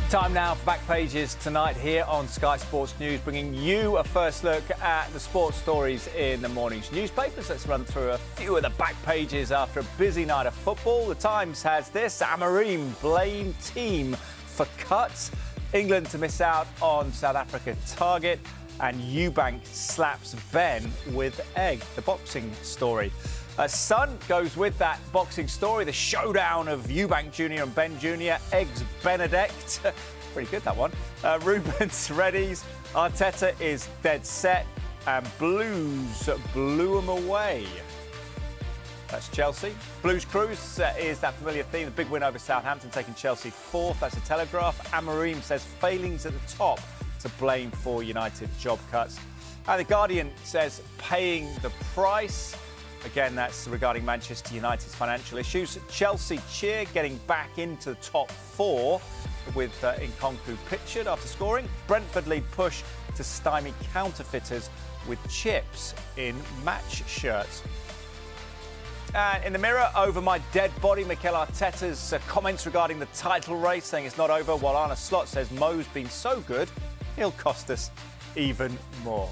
Time now for Back Pages tonight here on Sky Sports News, bringing you a first look at the sports stories in the morning's newspapers. Let's run through a few of the back pages after a busy night of football. The Times has this: Amorim blame team for cuts, England to miss out on South Africa target, and Eubank slaps Ben with egg. The boxing story. Sun goes with that boxing story, the showdown of Eubank Jr. and Ben Jr. Eggs Benedict. Pretty good, that one. Ruben's Reddies. Arteta is dead set. And Blues blew him away. That's Chelsea. Blues Cruise is that familiar theme. The big win over Southampton, taking Chelsea fourth. That's a Telegraph. Amorim says failings at the top to blame for United job cuts. And The Guardian says paying the price. Again, that's regarding Manchester United's financial issues. Chelsea cheer getting back into the top four with Nkunku pictured after scoring. Brentford lead push to stymie counterfeiters with chips in match shirts. And in the Mirror, over my dead body, Mikel Arteta's comments regarding the title race, saying it's not over, while Arne Slot says Mo's been so good, he'll cost us even more.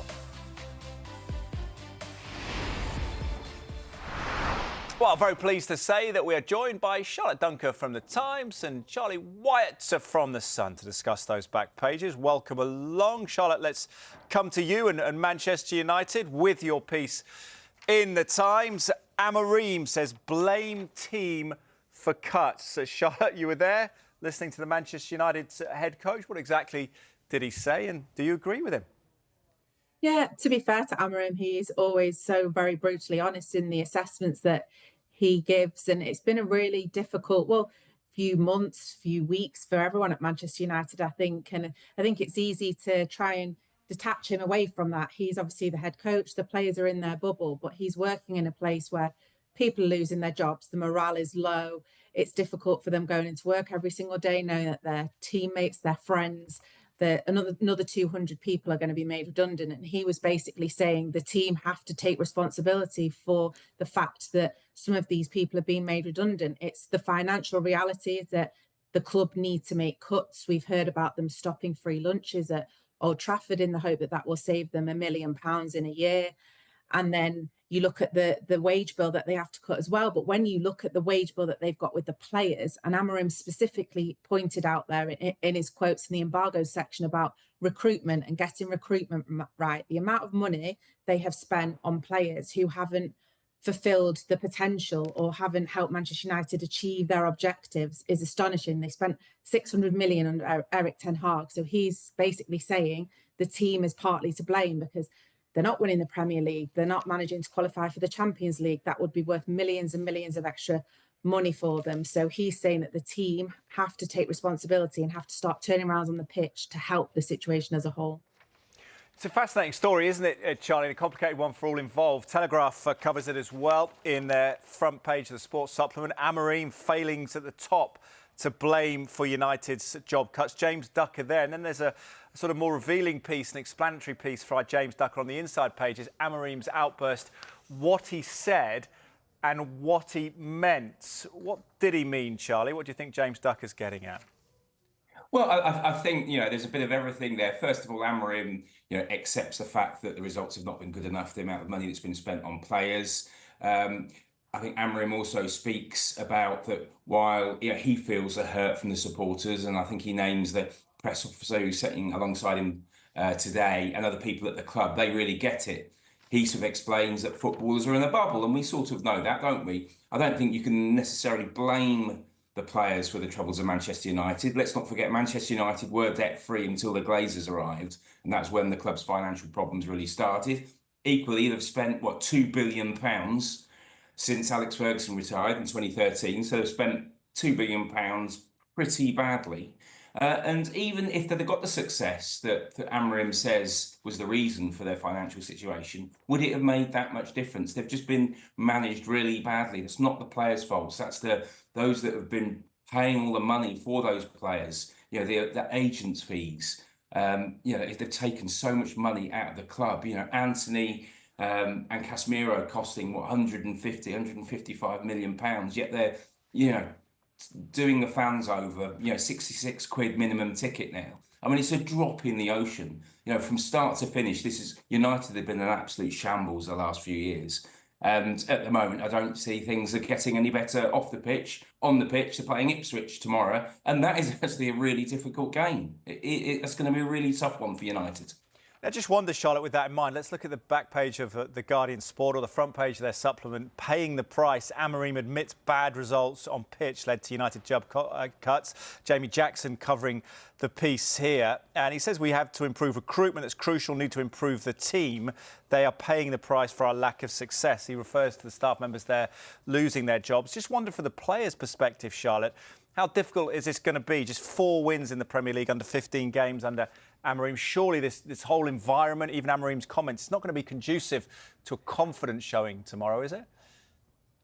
Well, very pleased to say that we are joined by Charlotte Dunker from The Times and Charlie Wyatt from The Sun to discuss those back pages. Welcome along. Charlotte, let's come to you and Manchester United with your piece in The Times. Amorim says blame team for cuts. So, Charlotte, you were there listening to the Manchester United head coach. What exactly did he say, and do you agree with him? Yeah, to be fair to Amorim, he's always so very brutally honest in the assessments that he gives. And it's been a really difficult, few months, few weeks for everyone at Manchester United, I think. And I think it's easy to try and detach him away from that. He's obviously the head coach. The players are in their bubble, but he's working in a place where people are losing their jobs. The morale is low. It's difficult for them going into work every single day, knowing that their teammates, their friends, that another 200 people are going to be made redundant. And he was basically saying the team have to take responsibility for the fact that some of these people are being made redundant. It's the financial reality that the club need to make cuts. We've heard about them stopping free lunches at Old Trafford in the hope that that will save them £1 million in a year. And then you look at the wage bill that they have to cut as well. But when you look at the wage bill that they've got with the players, and Amorim specifically pointed out there in his quotes in the embargo section about recruitment and getting recruitment right, the amount of money they have spent on players who haven't fulfilled the potential or haven't helped Manchester United achieve their objectives is astonishing. They spent 600 million under Eric Ten Hag. So he's basically saying the team is partly to blame because they're not winning the Premier League. They're not managing to qualify for the Champions League. That would be worth millions and millions of extra money for them. So he's saying that the team have to take responsibility and have to start turning around on the pitch to help the situation as a whole. It's a fascinating story, isn't it, Charlie? A complicated one for all involved. Telegraph covers it as well in their front page of the sports supplement. Amorim failings at the top to blame for United's job cuts. James Ducker there. And then there's a sort of more revealing piece, an explanatory piece for our James Ducker on the inside pages. Amorim's outburst, what he said and what he meant. What did he mean, Charlie? What do you think James Ducker's getting at? Well, I think, there's a bit of everything there. First of all, Amorim, accepts the fact that the results have not been good enough, the amount of money that's been spent on players. I think Amorim also speaks about that while he feels the hurt from the supporters, and I think he names the press officer who's sitting alongside him today and other people at the club, they really get it. He sort of explains that footballers are in a bubble, and we sort of know that, don't we? I don't think you can necessarily blame the players for the troubles of Manchester United. Let's not forget Manchester United were debt-free until the Glazers arrived, and that's when the club's financial problems really started. Equally, they've spent, £2 billion since Alex Ferguson retired in 2013, so they've spent £2 billion pretty badly. And even if they'd got the success that Amorim says was the reason for their financial situation, would it have made that much difference? They've just been managed really badly. That's not the players' fault. That's those that have been paying all the money for those players. The agents' fees. If they've taken so much money out of the club. Anthony and Casemiro costing 155 million pounds. Yet they're doing the fans over, 66 quid minimum ticket now. I mean, it's a drop in the ocean. From start to finish, United have been an absolute shambles the last few years. And at the moment, I don't see things are getting any better off the pitch. On the pitch, they're playing Ipswich tomorrow. And that is actually a really difficult game. It's going to be a really tough one for United. I just wonder, Charlotte, with that in mind, let's look at the back page of the Guardian Sport, or the front page of their supplement. Paying the price. Amorim admits bad results on pitch led to United job cuts. Jamie Jackson covering the piece here. And he says we have to improve recruitment. That's crucial. Need to improve the team. They are paying the price for our lack of success. He refers to the staff members there losing their jobs. Just wonder, for the players' perspective, Charlotte, how difficult is this going to be? Just 4 wins in the Premier League under 15 games under Amorim. Surely this whole environment, even Amorim's comments, it's not going to be conducive to a confidence showing tomorrow, is it?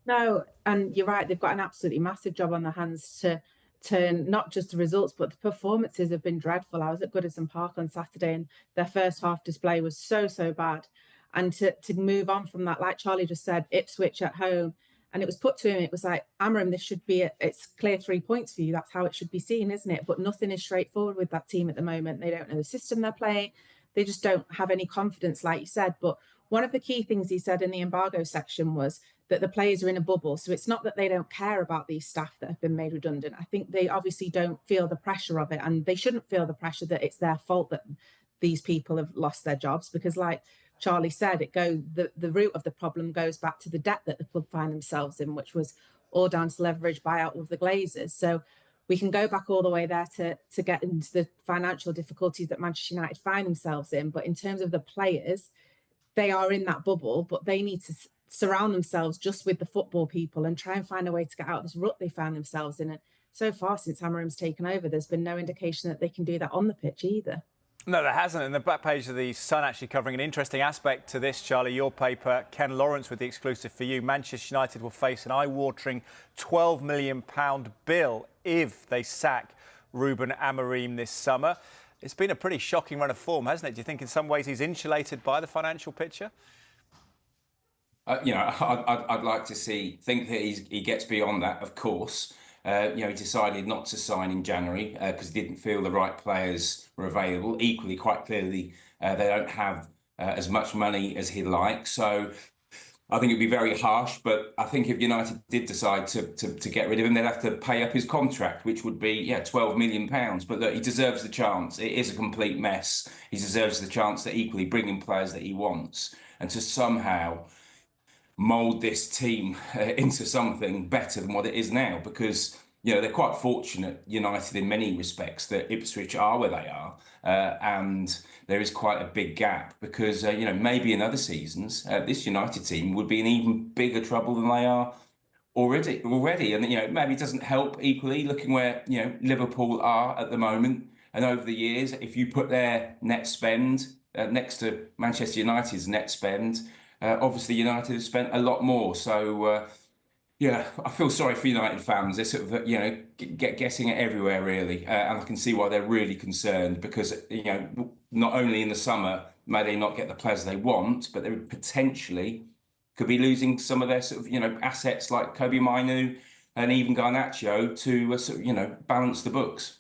No, and you're right. They've got an absolutely massive job on their hands to turn not just the results, but the performances have been dreadful. I was at Goodison Park on Saturday, and their first half display was so bad. And to move on from that, like Charlie just said, Ipswich at home. And it was put to him, it was like, Amorim, this should be, it's clear 3 points for you. That's how it should be seen, isn't it? But nothing is straightforward with that team at the moment. They don't know the system they're playing. They just don't have any confidence, like you said. But one of the key things he said in the embargo section was that the players are in a bubble. So it's not that they don't care about these staff that have been made redundant. I think they obviously don't feel the pressure of it. And they shouldn't feel the pressure that it's their fault that these people have lost their jobs, because like Charlie said, the root of the problem goes back to the debt that the club find themselves in, which was all down to leverage buyout of the Glazers. So we can go back all the way there to get into the financial difficulties that Manchester United find themselves in. But in terms of the players, they are in that bubble, but they need to surround themselves just with the football people and try and find a way to get out of this rut they found themselves in. And so far, since Amorim's taken over, there's been no indication that they can do that on the pitch either. No, there hasn't. And the back page of the Sun actually covering an interesting aspect to this, Charlie. Your paper, Ken Lawrence with the exclusive for you. Manchester United will face an eye-watering £12 million bill if they sack Ruben Amorim this summer. It's been a pretty shocking run of form, hasn't it? Do you think in some ways he's insulated by the financial picture? I'd like to think that he gets beyond that, of course. He decided not to sign in January because he didn't feel the right players were available. Equally, quite clearly, they don't have as much money as he'd like. So I think it'd be very harsh. But I think if United did decide to get rid of him, they'd have to pay up his contract, which would be £12 million. But look, he deserves the chance. It is a complete mess. He deserves the chance to equally bring in players that he wants and to somehow mould this team into something better than what it is now, because they're quite fortunate, United, in many respects, that Ipswich are where they are, and there is quite a big gap because maybe in other seasons this United team would be in even bigger trouble than they are already, and maybe it doesn't help equally looking where Liverpool are at the moment, and over the years, if you put their net spend next to Manchester United's net spend, obviously, United have spent a lot more. So, I feel sorry for United fans. They're sort of, getting it everywhere, really. And I can see why they're really concerned because, not only in the summer may they not get the players they want, but they potentially could be losing some of their sort of, assets like Kobe Mainu and even Garnacho to, balance the books.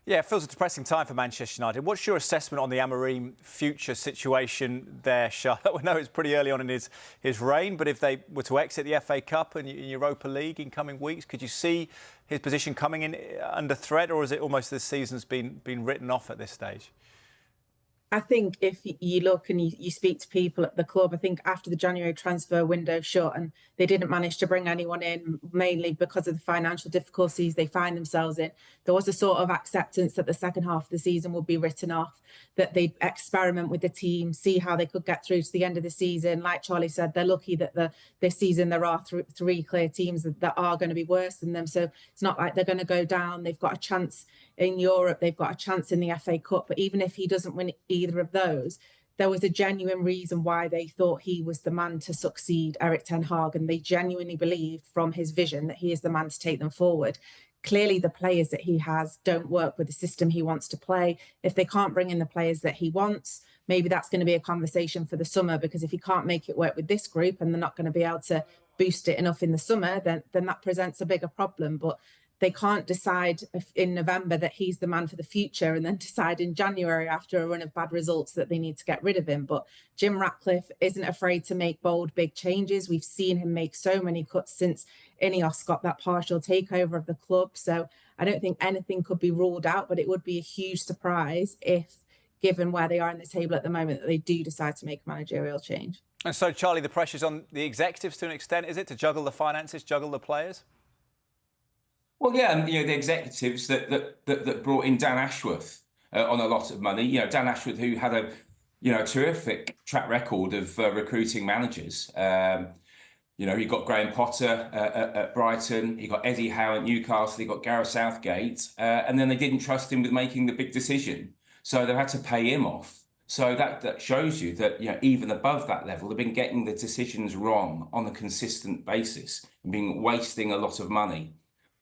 Yeah, it feels a depressing time for Manchester United. What's your assessment on the Amorim future situation there, Charlotte? We know it's pretty early on in his reign, but if they were to exit the FA Cup and Europa League in coming weeks, could you see his position coming in under threat, or is it almost this season's been written off at this stage? I think if you look and you speak to people at the club, I think after the January transfer window shut and they didn't manage to bring anyone in, mainly because of the financial difficulties they find themselves in, there was a sort of acceptance that the second half of the season would be written off, that they'd experiment with the team, see how they could get through to the end of the season. Like Charlie said, they're lucky that this season there are three clear teams that are going to be worse than them. So it's not like they're going to go down. They've got a chance in Europe, they've got a chance in the FA Cup. But even if he doesn't win either of those, there was a genuine reason why they thought he was the man to succeed Erik ten Hag, and they genuinely believed from his vision that he is the man to take them forward. Clearly, the players that he has don't work with the system he wants to play. If they can't bring in the players that he wants, maybe that's going to be a conversation for the summer, because if he can't make it work with this group and they're not going to be able to boost it enough in the summer, then that presents a bigger problem. But they can't decide in November that he's the man for the future and then decide in January after a run of bad results that they need to get rid of him. But Jim Ratcliffe isn't afraid to make bold, big changes. We've seen him make so many cuts since Ineos got that partial takeover of the club. So I don't think anything could be ruled out, but it would be a huge surprise if, given where they are in the table at the moment, that they do decide to make a managerial change. And so, Charlie, the pressure's on the executives to an extent, is it, to juggle the finances, juggle the players? Well, yeah, and the executives that brought in Dan Ashworth on a lot of money. Dan Ashworth, who had a terrific track record of recruiting managers. He got Graham Potter at Brighton, he got Eddie Howe at Newcastle, he got Gareth Southgate, and then they didn't trust him with making the big decision, so they had to pay him off. So that shows you that even above that level, they've been getting the decisions wrong on a consistent basis and been wasting a lot of money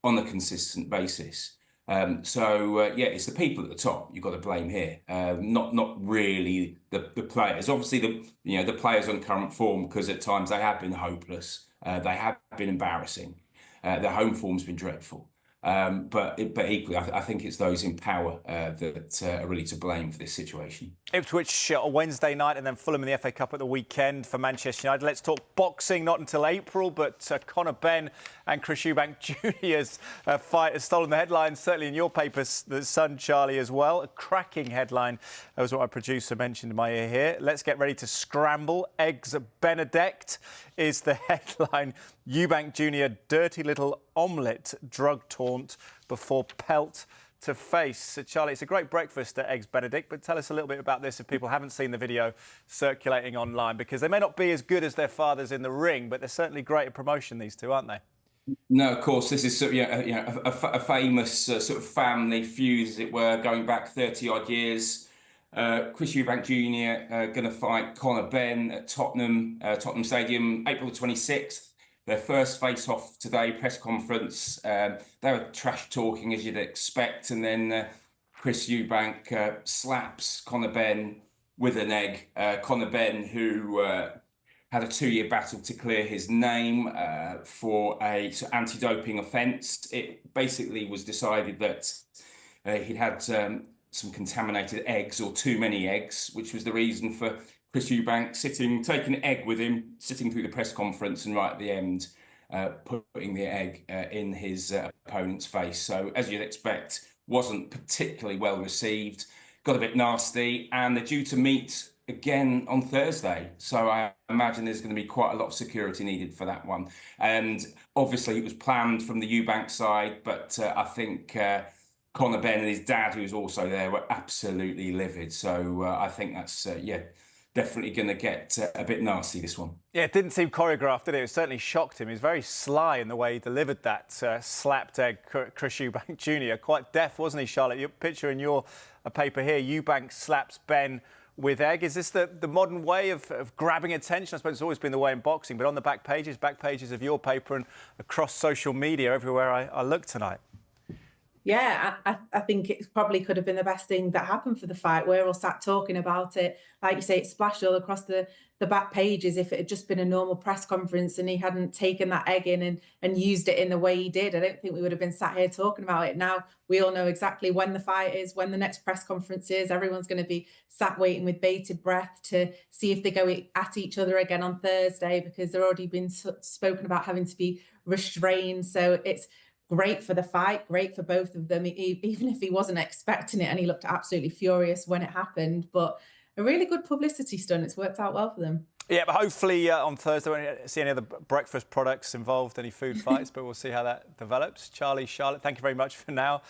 on a consistent basis. It's the people at the top you've got to blame here, not really the players. Obviously, the players on current form, because at times they have been hopeless, they have been embarrassing. Their home form's been dreadful. But equally, I think it's those in power that are really to blame for this situation. Ipswich on Wednesday night and then Fulham in the FA Cup at the weekend for Manchester United. Let's talk boxing, not until April, but Conor Benn and Chris Eubank Jr.'s fight has stolen the headlines, certainly in your papers, The Sun, Charlie, as well. A cracking headline, that was what my producer mentioned in my ear here. Let's get ready to scramble. Eggs Benedict is the headline. Eubank Jr., dirty little omelette drug taunt before pelt to face. So, Charlie, it's a great breakfast at Eggs Benedict, but tell us a little bit about this if people haven't seen the video circulating online, because they may not be as good as their fathers in the ring, but they're certainly great at promotion, these two, aren't they? No, of course, this is a famous sort of family feud, as it were, going back 30-odd years. Chris Eubank Jr. Going to fight Conor Benn at Tottenham Stadium, April the 26th. Their first face-off today, press conference. They were trash-talking, as you'd expect, and then Chris Eubank slaps Conor Benn with an egg. Conor Benn, who had a 2-year battle to clear his name for a anti-doping offence. It basically was decided that he'd had some contaminated eggs or too many eggs, which was the reason for Chris Eubank taking an egg with him, sitting through the press conference, and right at the end, putting the egg in his opponent's face. So, as you'd expect, wasn't particularly well received, got a bit nasty, and they're due to meet again on Thursday. So I imagine there's going to be quite a lot of security needed for that one. And obviously it was planned from the Eubank side, but I think Conor Benn and his dad, who was also there, were absolutely livid. So I think that's, definitely going to get a bit nasty, this one. Yeah, it didn't seem choreographed, did it? It certainly shocked him. He was very sly in the way he delivered that slapped egg, Chris Eubank Jr. Quite deft, wasn't he, Charlotte? Your picture in your paper here, Eubank slaps Benn with egg. Is this the modern way of grabbing attention? I suppose it's always been the way in boxing, but on the back pages of your paper and across social media, everywhere I look tonight. Yeah, I think it probably could have been the best thing that happened for the fight. We're all sat talking about it. Like you say, it splashed all across the back pages. If it had just been a normal press conference and he hadn't taken that egg in and used it in the way he did, I don't think we would have been sat here talking about it. Now we all know exactly when the fight is, when the next press conference is. Everyone's going to be sat waiting with bated breath to see if they go at each other again on Thursday, because they're already been spoken about having to be restrained. So it's great for the fight, great for both of them, even if he wasn't expecting it and he looked absolutely furious when it happened. But a really good publicity stunt. It's worked out well for them. Yeah, but hopefully on Thursday we won't see any other breakfast products involved, any food fights, but we'll see how that develops. Charlie, Charlotte, thank you very much for now.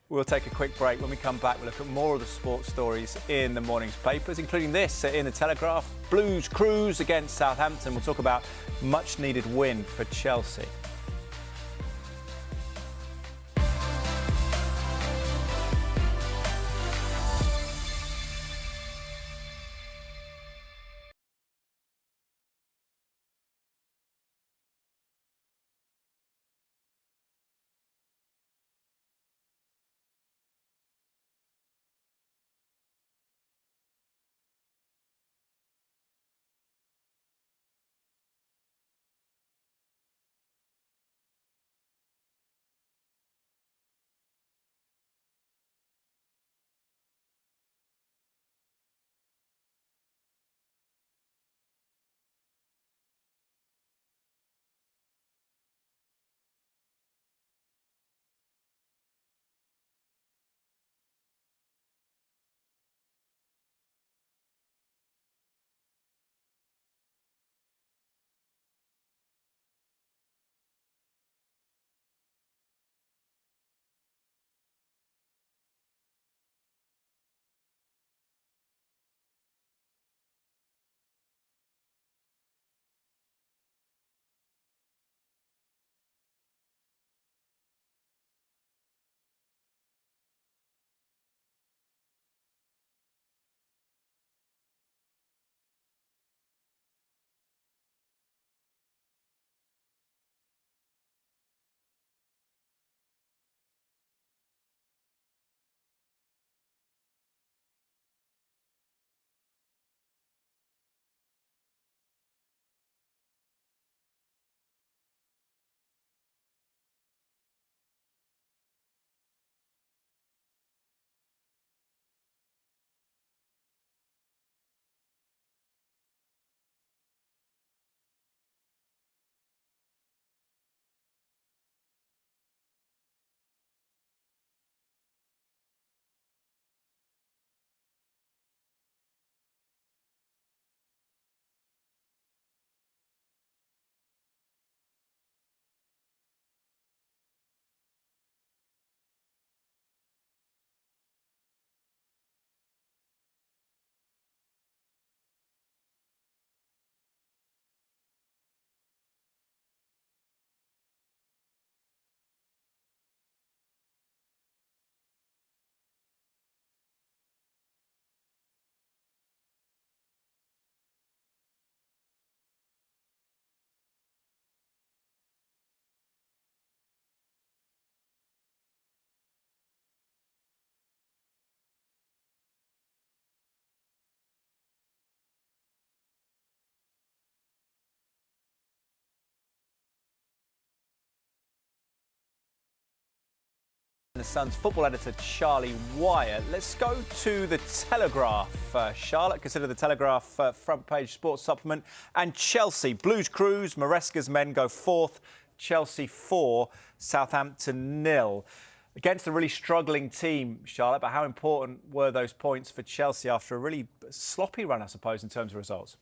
We'll take a quick break. When we come back, we'll look at more of the sports stories in the morning's papers, including this in the Telegraph. Blues cruise against Southampton. We'll talk about much-needed win for Chelsea. The Sun's football editor, Charlie Wyatt. Let's go to the Telegraph. Charlotte, consider the Telegraph front page sports supplement. And Chelsea, Blues cruise, Maresca's men go 4th, Chelsea 4, Southampton 0. Against a really struggling team, Charlotte, but how important were those points for Chelsea after a really sloppy run, I suppose, in terms of results?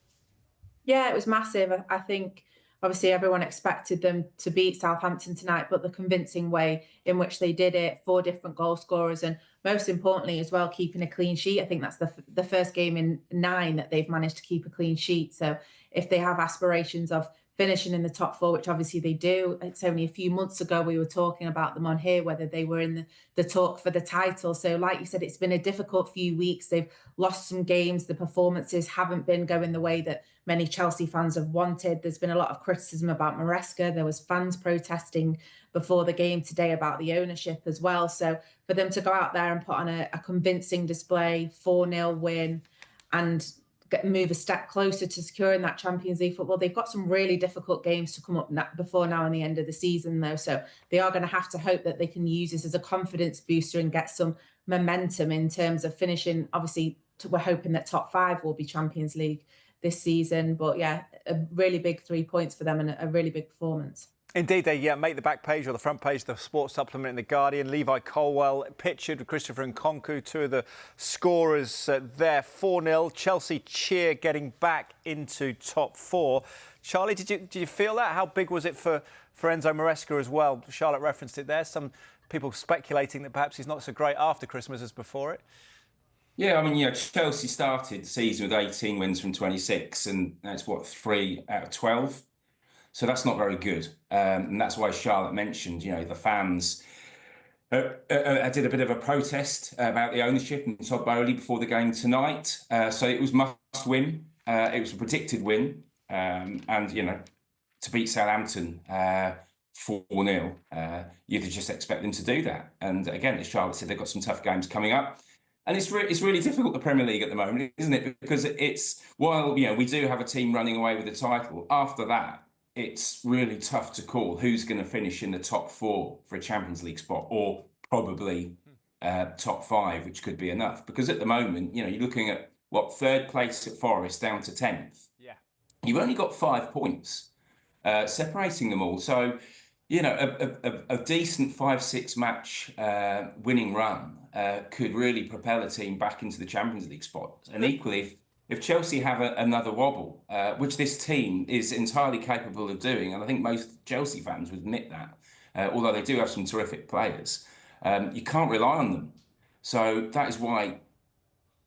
Yeah, it was massive. I think obviously everyone expected them to beat Southampton tonight, but the convincing way in which they did it, 4 different goal scorers, and most importantly as well, keeping a clean sheet. I think that's the first game in 9 that they've managed to keep a clean sheet. So if they have aspirations of finishing in the top 4, which obviously they do, it's only a few months ago we were talking about them on here, whether they were in the talk for the title. So like you said, it's been a difficult few weeks. They've lost some games. The performances haven't been going the way that many Chelsea fans have wanted. There's been a lot of criticism about Maresca. There was fans protesting before the game today about the ownership as well. So for them to go out there and put on a convincing display, 4-0 win, and move a step closer to securing that Champions League football. They've got some really difficult games to come up before now and the end of the season, though. So they are going to have to hope that they can use this as a confidence booster and get some momentum in terms of finishing. Obviously, we're hoping that top 5 will be Champions League this season. But yeah, a really big 3 points for them and a really big performance. Indeed, they make the back page or the front page of the sports supplement in The Guardian. Levi Colwell pictured with Christopher Nkunku, 2 of the scorers there. 4-0. Chelsea cheer getting back into top 4. Charlie, did you feel that? How big was it for Enzo Maresca as well? Charlotte referenced it there. Some people speculating that perhaps he's not so great after Christmas as before it. Yeah, I mean, Chelsea started the season with 18 wins from 26, and that's 3 out of 12. So that's not very good. And that's why Charlotte mentioned, the fans did a bit of a protest about the ownership and Todd Bowley before the game tonight. So it was must win. It was a predicted win. And, to beat Southampton 4-0, you'd just expect them to do that. And again, as Charlotte said, they've got some tough games coming up. And it's really difficult, the Premier League at the moment, isn't it? Because while we do have a team running away with the title, after that, it's really tough to call who's going to finish in the top 4 for a Champions League spot, or probably top 5, which could be enough. Because at the moment, you're looking at 3rd place at Forest down to 10th. Yeah, you've only got 5 points separating them all. So, a decent 5-6 match winning run could really propel a team back into the Champions League spot. And equally, if Chelsea have another wobble, which this team is entirely capable of doing, and I think most Chelsea fans would admit that, although they do have some terrific players, you can't rely on them. So that is why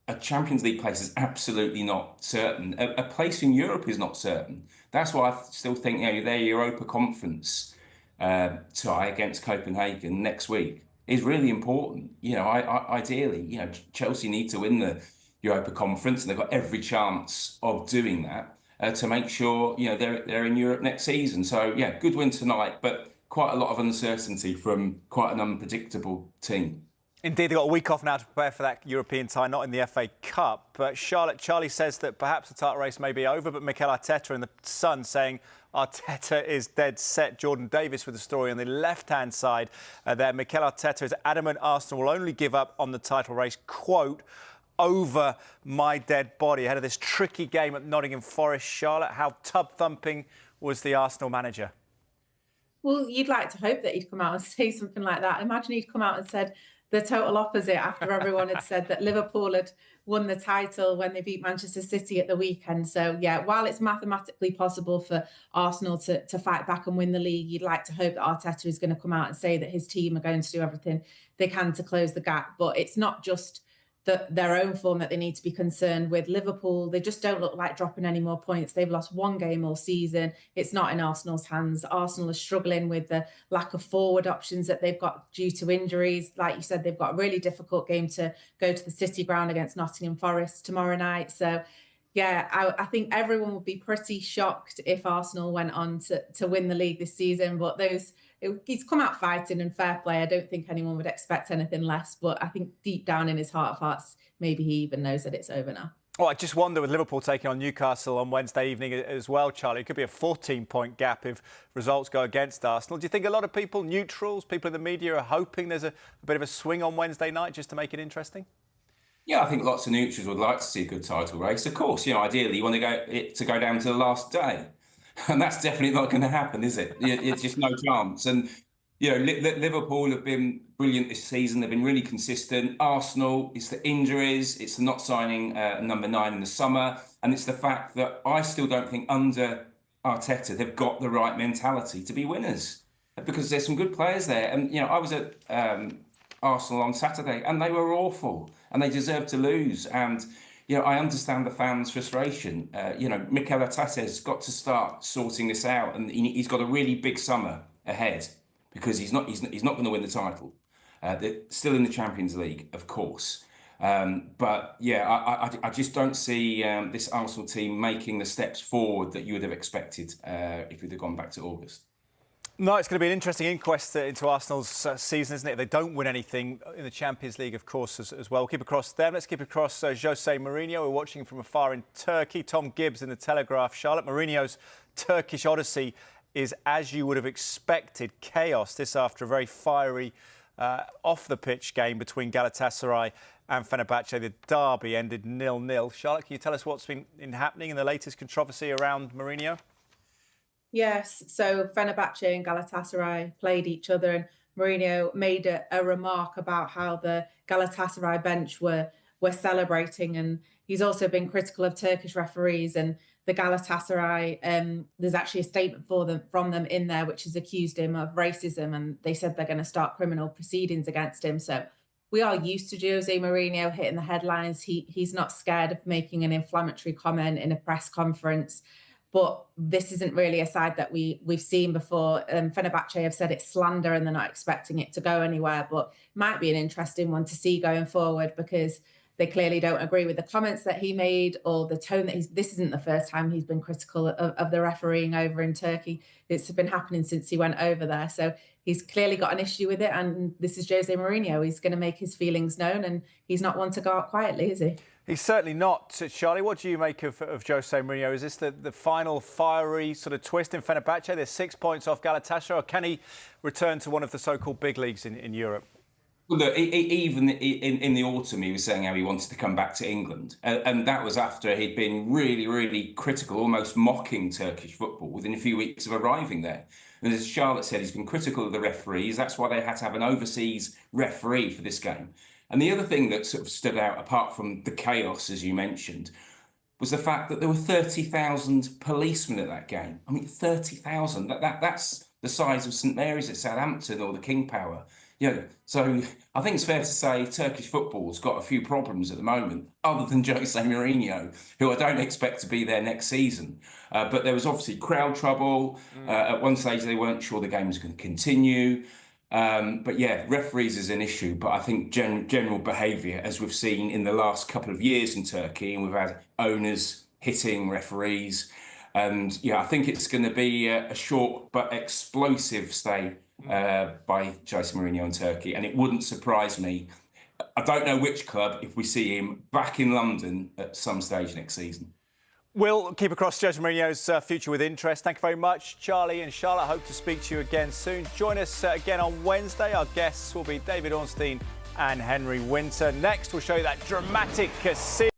a Champions League place is absolutely not certain. A place in Europe is not certain. That's why I still think their Europa Conference tie against Copenhagen next week is really important. Ideally, Chelsea need to win the Europa Conference, and they've got every chance of doing that to make sure they're in Europe next season. So yeah, good win tonight, but quite a lot of uncertainty from quite an unpredictable team. Indeed, they've got a week off now to prepare for that European tie, not in the FA Cup. But Charlie says that perhaps the title race may be over, but Mikel Arteta in the Sun saying Arteta is dead set. Jordan Davis with the story on the left-hand side there. Mikel Arteta is adamant Arsenal will only give up on the title race, quote, over my dead body, ahead of this tricky game at Nottingham Forest. Charlotte, how tub-thumping was the Arsenal manager? Well, you'd like to hope that he'd come out and say something like that. Imagine he'd come out and said the total opposite after everyone had said that Liverpool had won the title when they beat Manchester City at the weekend. So, yeah, while it's mathematically possible for Arsenal to fight back and win the league, you'd like to hope that Arteta is going to come out and say that his team are going to do everything they can to close the gap. But it's not just their own form that they need to be concerned with. Liverpool, they just don't look like dropping any more points. They've lost 1 game all season. It's not in Arsenal's hands. Arsenal is struggling with the lack of forward options that they've got due to injuries. Like you said, they've got a really difficult game to go to the City ground against Nottingham Forest tomorrow night. So yeah, I think everyone would be pretty shocked if Arsenal went on to win the league this season. But he's come out fighting, and fair play. I don't think anyone would expect anything less. But I think deep down in his heart of hearts, maybe he even knows that it's over now. Oh, I just wonder, with Liverpool taking on Newcastle on Wednesday evening as well, Charlie, it could be a 14-point gap if results go against Arsenal. Do you think a lot of people, neutrals, people in the media, are hoping there's a bit of a swing on Wednesday night just to make it interesting? Yeah, I think lots of neutrals would like to see a good title race. Of course, ideally you want to go down to the last day, and that's definitely not going to happen, is it? It's just no chance. And Liverpool have been brilliant this season. They've been really consistent. Arsenal, it's the injuries, it's the not signing number 9 in the summer, and it's the fact that I still don't think under Arteta they've got the right mentality to be winners, because there's some good players there. And I was at Arsenal on Saturday, and they were awful, and they deserved to lose. And I understand the fans' frustration. Mikel Arteta's got to start sorting this out, and he's got a really big summer ahead, because he's not going to win the title. They're still in the Champions League, of course. But yeah, I just don't see this Arsenal team making the steps forward that you would have expected if you'd have gone back to August. No, it's going to be an interesting inquest into Arsenal's season, isn't it? If they don't win anything in the Champions League, of course, as well. We'll keep across them. Let's keep across Jose Mourinho. We're watching from afar in Turkey. Tom Gibbs in the Telegraph. Charlotte, Mourinho's Turkish odyssey is, as you would have expected, chaos. This after a very fiery off-the-pitch game between Galatasaray and Fenerbahce. The derby ended 0-0. Charlotte, can you tell us what's been happening in the latest controversy around Mourinho? Yes, so Fenerbahce and Galatasaray played each other, and Mourinho made a remark about how the Galatasaray bench were celebrating, and he's also been critical of Turkish referees. And the Galatasaray, there's actually a statement from them in there which has accused him of racism, and they said they're going to start criminal proceedings against him. So we are used to Jose Mourinho hitting the headlines. He's not scared of making an inflammatory comment in a press conference. But this isn't really a side that we've seen before. Fenerbahce have said it's slander and they're not expecting it to go anywhere, but might be an interesting one to see going forward, because they clearly don't agree with the comments that he made or the tone that this isn't the first time he's been critical of the refereeing over in Turkey. It's been happening since he went over there. So he's clearly got an issue with it. And this is Jose Mourinho. He's going to make his feelings known, and he's not one to go out quietly, is he? He's certainly not. Charlie, what do you make of Jose Mourinho? Is this the final fiery sort of twist in Fenerbahce? They're 6 points off Galatasaray, or can he return to one of the so-called big leagues in Europe? Well, look, even in the autumn, he was saying how he wanted to come back to England. And that was after he'd been really, really critical, almost mocking Turkish football within a few weeks of arriving there. And as Charlotte said, he's been critical of the referees. That's why they had to have an overseas referee for this game. And the other thing that sort of stood out, apart from the chaos, as you mentioned, was the fact that there were 30,000 policemen at that game. I mean, 30,000. That's the size of St Mary's at Southampton or the King Power. So I think it's fair to say Turkish football's got a few problems at the moment, other than Jose Mourinho, who I don't expect to be there next season. But there was obviously crowd trouble. At one stage, they weren't sure the game was going to continue. But yeah, referees is an issue. But I think general behaviour, as we've seen in the last couple of years in Turkey, and we've had owners hitting referees. And yeah, I think it's going to be a short but explosive stay by Jose Mourinho in Turkey. And it wouldn't surprise me. I don't know which club, if we see him back in London at some stage next season. We'll keep across Jose Mourinho's future with interest. Thank you very much, Charlie and Charlotte. I hope to speak to you again soon. Join us again on Wednesday. Our guests will be David Ornstein and Henry Winter. Next, we'll show you that dramatic scene.